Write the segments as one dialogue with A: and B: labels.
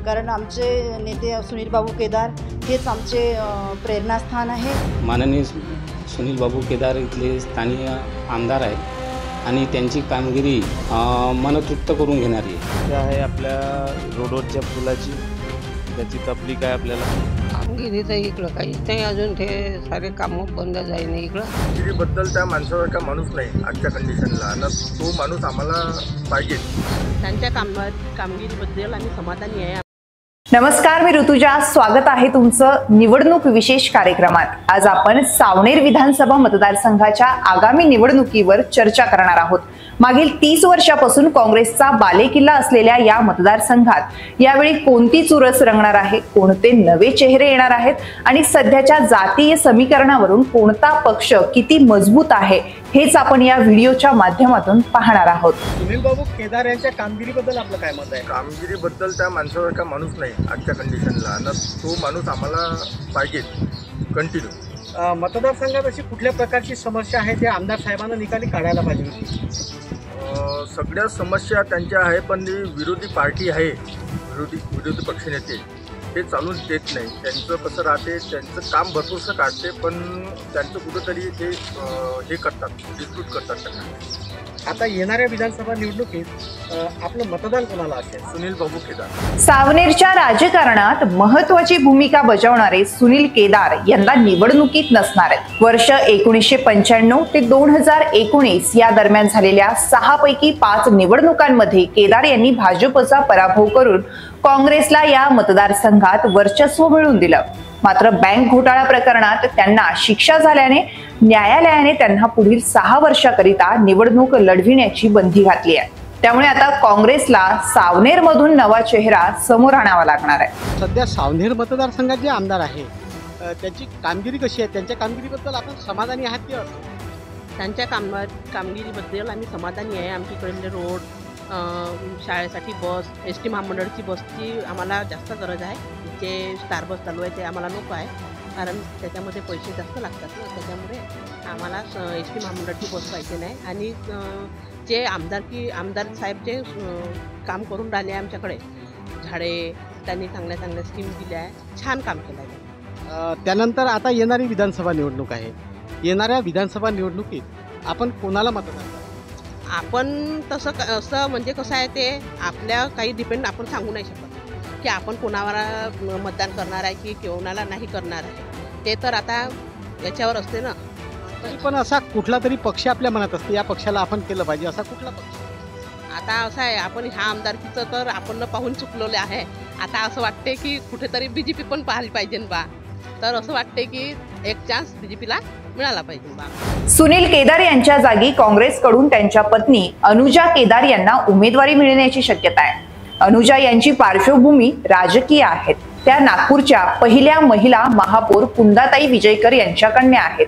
A: कारण आमचे नेते सुनील बाबू केदार हेच आमचे प्रेरणास्थान आहे।
B: माननीय सुनील बाबू केदार इथले स्थानीय आमदार आहेत आणि त्यांची कामगिरी मनतृप्त करून घेणारी
C: आहे। आपल्या रोडवरच्या पुलाची त्याची तपलीक आहे आपल्याला।
D: कामगिरीचं इकडं काहीच नाही, अजून ते सारे कामं बंद जाईल नाही इकडं।
E: कामगिरीबद्दल त्या माणसासारखा माणूस नाही आजच्या कंडिशनला, आणि तो माणूस आम्हाला पाहिजे।
F: त्यांच्या कामगिरीबद्दल आम्ही समाधानी आहे।
G: नमस्कार, मी ऋतुजा, स्वागत आहे तुमचं निवडणूक विशेष कार्यक्रमात। आज आपण सावनेर विधानसभा मतदारसंघाच्या आगामी निवडणुकीवर चर्चा करणार आहोत। मागील 30 वर्षापासून काँग्रेसचा बालेकिल्ला असलेल्या या मतदारसंघात यावेळी कोणती चुरस रंगणार आहे, कोणते नवे चेहरे येणार आहेत आणि सध्याच्या जातीय समीकरणावरून कोणता पक्ष किती मजबूत आहे हेच आपण या व्हिडिओच्या माध्यमातून पाहणार आहोत।
H: सुनील बाबू केदार यांच्या कामगिरीबद्दल आपलं काय मत आहे?
E: कामगिरीबद्दल त्या माणसासारखा माणूस नाही आजच्या कंडिशनला, आणि तो माणूस आम्हाला पाहिजे कंटिन्यू।
H: मतदारसंघात अशी कुठल्या प्रकारची समस्या आहे ते आमदार साहेबांना निकाली काढायला पाहिजे होती?
E: सगळ्या समस्या त्यांच्या आहे, पण विरोधी पार्टी आहे, विरोधी पक्षनेते ते चालून देत नाही। त्यांचं कसं राहते, त्यांचं काम भरपूरसं काढते, पण त्यांचं कुठंतरी ते हे करतात, डिस्प्यूट करतात त्यांना।
H: आता येणाऱ्या विधानसभा निवडणुकीत आपलं मतदान कोणाला असेल? सुनील बाबू केदार।
G: सावनेरच्या राजकारणात महत्त्वाची भूमिका बजावणारे सुनील केदार यंदा निवडणुकीत नसणार आहेत। वर्ष 1995 ते 2019 या दरम्यान झालेल्या 6 पैकी 5 निवडणुकांमध्ये केदार यांनी भाजपचा पराभव करून काँग्रेसला या मतदारसंघात वर्चस्व मिळवून दिलं। मात्र बँक घोटाळा प्रकरणात त्यांना शिक्षा झाल्याने न्यायालयाने त्यांना पुढील 6 वर्षाकरिता निवडणूक लढविण्याची बंदी घातली आहे। त्यामुळे आता काँग्रेसला सावनेर मधून नवा चेहरा समोर आणावा लागणार आहे।
H: सध्या सावनेर मतदारसंघात जे आमदार आहे त्यांची कामगिरी कशी आहे? त्यांच्या कामगिरीबद्दल आपण समाधानी आहात की?
F: त्यांच्या कामगिरीबद्दल आम्ही समाधानी आहे। आमच्याकडले रोड, शाळेसाठी बस, एस टी महामंडळाची बसची आम्हाला जास्त गरज आहे। जे स्टार बस चालू आहे ते आम्हाला नको आहे, कारण त्याच्यामध्ये पैसे जास्त लागतात ना, त्याच्यामुळे आम्हाला एस टी महामंडळाची बस पाहिजे नाही। आणि जे आमदार साहेब जे काम करून राहिले आमच्याकडे, झाडे त्यांनी चांगल्या स्कीम दिल्या आहे, छान काम केलं आहे।
H: त्यानंतर आता येणारी विधानसभा निवडणूक आहे। येणाऱ्या विधानसभा निवडणुकीत आपण कोणाला मतदान कराल?
F: आपण असं म्हणजे कसं आहे, ते आपल्या काही डिपेंड आपण सांगू नाही शकत की आपण कोणावर मतदान करणार आहे की कोणाला नाही करणार आहे। ते तर आता याच्यावर असते ना।
H: तरी पण असा कुठला तरी पक्ष आपल्या मनात असते, या पक्षाला आपण केलं पाहिजे, असा कुठला पक्ष?
F: आता असं आहे, आपण ह्या आमदारकीचं तर आपण पाहून चुकलेलं आहे। आता असं वाटते की कुठेतरी बीजेपी पण पाहायला पाहिजे बा, तर असं वाटते की एक चान्स बीजेपीला मिळाला पाहिजे बा।
G: सुनील केदार यांच्या जागी काँग्रेसकडून त्यांच्या पत्नी अनुजा केदार यांना उमेदवारी मिळण्याची शक्यता आहे। अनुजा यांची पार्श्वभूमी राजकीय आहे। त्या नागपूरच्या पहिल्या महिला महापौर कुंदाताई विजयकर यांच्या कन्या आहेत।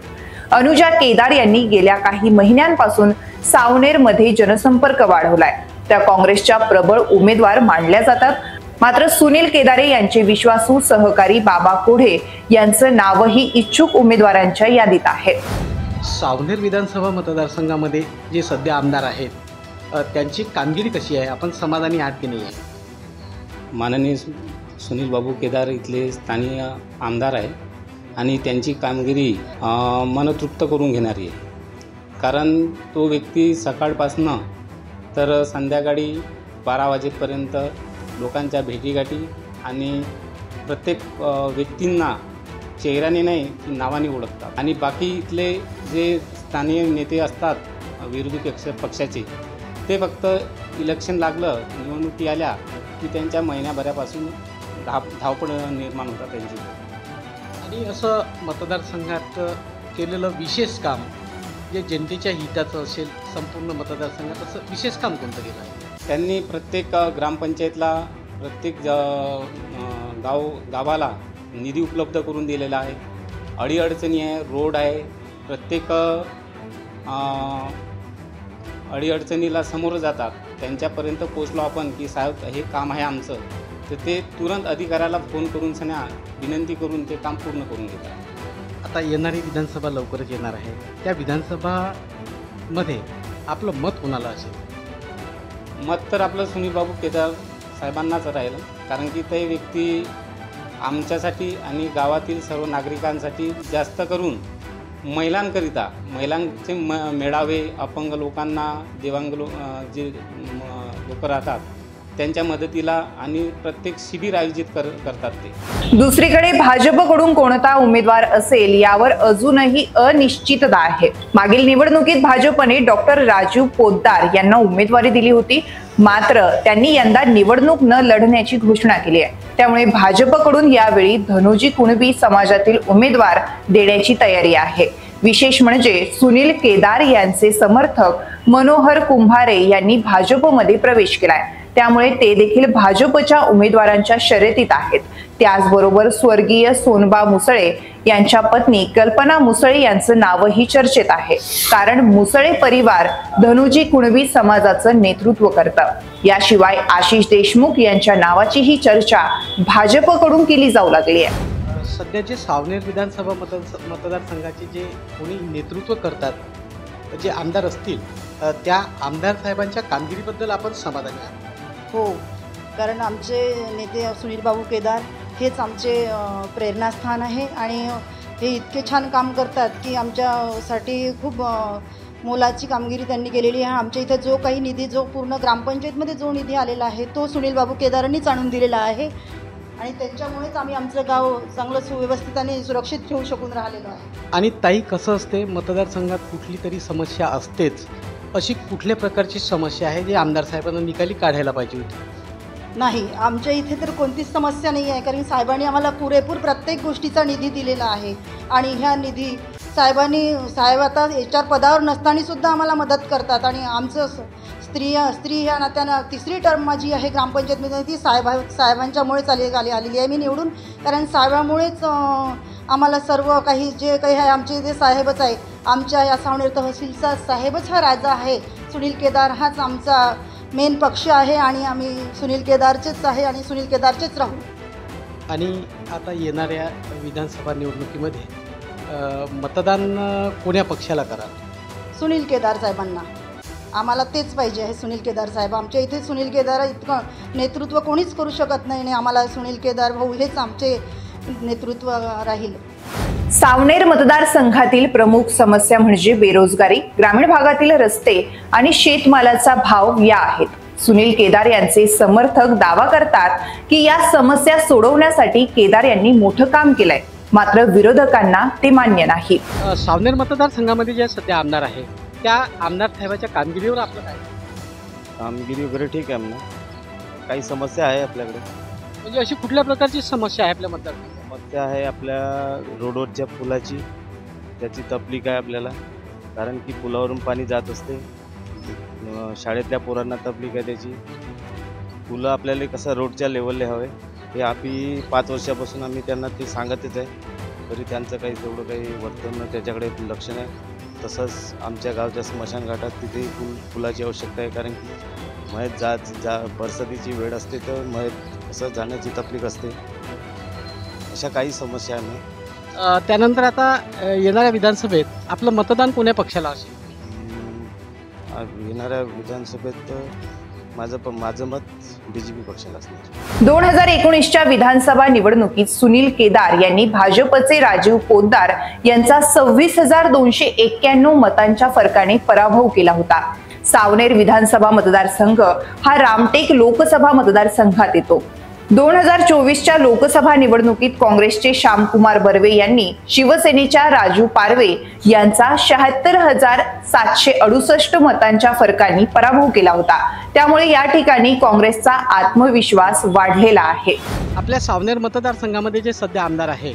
G: अनुजा केदार यांनी गेल्या काही महिन्यांपासून सावनेर मध्ये जनसंपर्क वाढवलाय। त्या काँग्रेसच्या प्रबळ उमेदवार मानल्या जातात। मात्र सुनील केदारे यांचे विश्वासू सहकारी बाबा कोढे यांचं नावही इच्छुक उमेदवारांच्या यादीत आहे।
H: सावनेर विधानसभा मतदारसंघामध्ये जे सध्या आमदार आहेत त्यांची कामगिरी कशी आहे? आपण समाधानी आहात की नाही आहे?
B: माननीय सुनील बाबू केदार इथले स्थानीय आमदार आहेत आणि त्यांची कामगिरी मनतृप्त करून घेणारी आहे। कारण तो व्यक्ती सकाळपासनं तर संध्याकाळी 12 वाजेपर्यंत लोकांच्या भेटीगाठी आणि प्रत्येक व्यक्तींना चेहऱ्याने नाही की नावाने ओळखतात। आणि बाकी इथले जे स्थानीय नेते असतात विरोधी पक्षाचे, ते फक्त इलेक्शन लागलं, निवडणुकी आल्या की त्यांच्या महिन्याभरापासून धावपळ निर्माण होतात त्यांची।
H: आणि असं मतदारसंघात केलेलं विशेष काम जे जनतेच्या हिताचं असेल, संपूर्ण मतदारसंघात असं विशेष काम कोणतं केलं आहे?
B: त्यांनी प्रत्येक ग्रामपंचायतला, प्रत्येक गावाला निधी उपलब्ध करून दिलेला आहे। अडीअडचणी आहे, रोड आहे, प्रत्येक अडीअडचणीला समोर जातात, त्यांच्यापर्यंत पोचलो आपण की साहेब हे काम आहे आमचं, तर ते तुरंत अधिकाऱ्याला फोन करून विनंती करून ते काम पूर्ण करून घेतात।
H: आता येणारी विधानसभा लवकरच येणार आहे, त्या विधानसभामध्ये आपलं मत कोणाला असेल?
B: मत तर आपलं सुनील बाबू केदार साहेबांनाच राहील, कारण की ते व्यक्ती आमच्यासाठी आणि गावातील सर्व नागरिकांसाठी जास्त करून महिलांचे मेळावे, अपंग लोकांना, दिव्यांग जे लोक राहतात त्यांच्या मदतीला आणि प्रत्येक शिबिर आयोजित करतात ते।
G: दुसरीकडे भाजपकडून कोणता उमेदवार असेल यावर अजूनही अनिश्चितता आहे। मागील निवडणुकीत भाजपने डॉक्टर राजू पोद्दार यांना उमेदवारी दिली होती, मात्र त्यांनी यंदा निवडणूक न लढण्याची घोषणा केली आहे। त्यामुळे भाजपकडून यावेळी धनुजी कुणबी समाजातील उमेदवार देण्याची तयारी आहे। विशेष म्हणजे सुनील केदार यांचे समर्थक मनोहर कुंभारे यांनी भाजपमध्ये प्रवेश केलाय, त्यामुळे ते देखील भाजपच्या उमेदवारांच्या शर्यतीत आहेत। त्याचबरोबर स्वर्गीय सोनबा मुसळे यांच्या पत्नी कल्पना मुसळे यांचं नावही चर्चेत आहे, कारण मुसळे परिवार धनुजी कुणबी समाजाचं नेतृत्व करतं। याशिवाय आशिष देशमुख यांच्या नावाचीही चर्चा भाजपकडून केली जाऊ लागली आहे।
H: सध्या जे सावनेर विधानसभा मतदारसंघाचे जे कोणी नेतृत्व करतात, जे आमदार असतील, त्या आमदार साहेबांच्या कामगिरीबद्दल आपण समाधानी आहात?
A: हो, कारण आमचे नेते सुनील बाबू केदार हेच आमचे प्रेरणास्थान आहे आणि हे इतके छान काम करतात की आमच्यासाठी खूप मोलाची कामगिरी त्यांनी केलेली आहे। आमच्या इथे जो काही निधी, जो पूर्ण ग्रामपंचायतमध्ये जो निधी आलेला आहे तो सुनील बाबू केदारांनीच आणून दिलेला आहे आणि त्यांच्यामुळेच आम्ही आमचं गाव चांगलं सुव्यवस्थित आणि सुरक्षित ठेवू शकून राहिलेलो आहे।
H: आणि ताई, कसं असते, मतदारसंघात कुठली तरी समस्या असतेच, अशी कुठल्या प्रकारची समस्या आहे जी आमदार साहेबांना निकाली काढायला पाहिजे होती?
A: नाही, आमच्या इथे तर कोणतीच समस्या नाही आहे, कारण साहेबांनी आम्हाला पुरेपूर प्रत्येक गोष्टीचा निधी दिलेला आहे आणि ह्या निधी साहेब आता HR पदावर नसताना सुद्धा आम्हाला मदत करतात आणि आमचं स्त्री ह्या नात्यानं तिसरी टर्म माझी आहे ग्रामपंचायतमध्ये, ती साहेबांच्यामुळेच आलेली आहे मी निवडून, कारण साहेबामुळेच आम्हाला सर्व काही जे काही आहे आमचे जे साहेबच आहे, आमच्या या सावनेर तहसीलचा साहेबच हा राजा आहे। सुनील केदार हाच आमचा मेन पक्ष आहे आणि आम्ही सुनील केदारचेच आहे आणि सुनील केदारचेच राहू।
H: आणि आता येणाऱ्या विधानसभा निवडणुकीमध्ये मतदान कोण्या पक्षाला कराल?
A: सुनील केदार साहेबांना, आम्हाला तेच पाहिजे आहे, सुनील केदार साहेब। आमच्या इथे सुनील केदार इतकं नेतृत्व कोणीच करू शकत नाही आणि आम्हाला सुनील केदार भाऊ हेच आमचे नेतृत्व राहील।
G: सावनेर मतदारसंघातील प्रमुख समस्या म्हणजे बेरोजगारी, ग्रामीण भागातील रस्ते आणि शेतमालाचा भाव या आहेत। सुनील केदार यांचे समर्थक दावा करतात की या समस्या सोडवण्यासाठी केदार यांनी मोठं काम केलंय, मात्र विरोधकांना ते मान्य नाही।
H: सावनेर मतदारसंघामध्ये ज्या सध्या आमदार आहे, त्या आमदार साहेबांच्या कामगिरीवर आपलं काय?
C: कामगिरी वगैरे ठीक आहे म्हणा, काही समस्या आहे आपल्याकडे।
H: म्हणजे अशी कुठल्या प्रकारची समस्या आहे आपल्या मतदारसंघात?
C: समस्या आहे आपल्या रोडवरच्या पुलाची, त्याची तकलीफ आहे आपल्याला, कारण की पुलावरून पाणी जात असते, शाळेतल्या पोरांना तकलीफ आहे त्याची। पुलं आपल्याला कसं रोडच्या लेवलले हवे, हे आम्ही 5 वर्षापासून आम्ही त्यांना ते सांगतच आहे, तरी त्यांचं काही तेवढं काही वर्तन त्याच्याकडे लक्ष नाही। तसंच आमच्या गावच्या स्मशानघाटात तिथे पुलाची आवश्यकता आहे, कारण की मयत बरसातीची वेळ असते तर मयत असं जाण्याची तकलीफ असते। अशा काही समस्या आहे।
H: त्यानंतर आता येणाऱ्या विधानसभेत आपलं मतदान कोण्या पक्षाला असेल?
C: येणाऱ्या विधानसभेत माझं मत BJP पक्षाला असणार।
G: 2019च्या विधानसभा निवडणुकीत सुनील केदार यांनी भाजपचे राजीव पोद्दार यांचा 26,291 मतांच्या फरकाने पराभव केला होता। सावनेर विधानसभा मतदारसंघ हा रामटेक लोकसभा मतदारसंघात येतो। 2024च्या लोकसभा निवडणुकीत काँग्रेसचे श्यामकुमार बर्वे यांनी शिवसेनेच्या राजू पारवे यांचा 76,768 मतांच्या फरकाने पराभव केला होता। त्यामुळे या ठिकाणी काँग्रेसचा आत्मविश्वास वाढलेला आहे।
H: आपल्या सावनेर मतदारसंघामध्ये जे सध्या आमदार आहे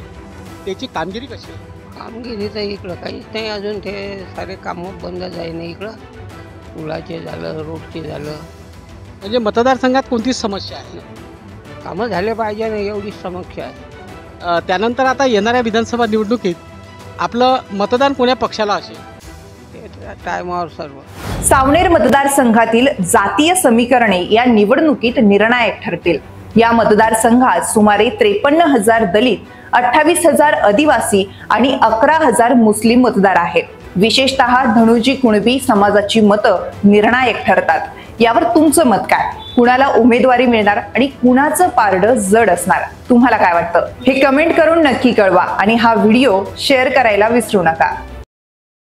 H: त्याची कामगिरी कशी आहे?
D: कामगिरी तर इकडं काहीच नाही, अजून ते सारे कामं बंद जाई नाही। इकडं पुलाचे झालं, रोडचे झालं,
H: म्हणजे मतदारसंघात कोणतीच समस्या आहे?
D: कामं झाले पाहिजे ना, एवढी समस्या आहे।
H: त्यानंतर आता येणाऱ्या विधानसभा निवडणुकीत आपलं मतदान कोण्या पक्षाला असेल?
D: टायमावर सर्व।
G: सावनेर मतदारसंघातील जातीय समीकरणे या निवडणुकीत निर्णायक ठरतील। या मतदारसंघात सुमारे 53,000 दलित, 28,000 आदिवासी आणि 11,000 मुस्लिम मतदार आहेत। विशेषतः धनुजी कुणबी समाजाची मतं निर्णायक ठरतात। यावर तुमचं मत काय? कुणाला उमेदवारी मिळणार आणि कुणाचं पारडं जड असणार? तुम्हाला काय वाटतं हे कमेंट करून नक्की कळवा आणि हा व्हिडिओ शेअर करायला विसरू नका.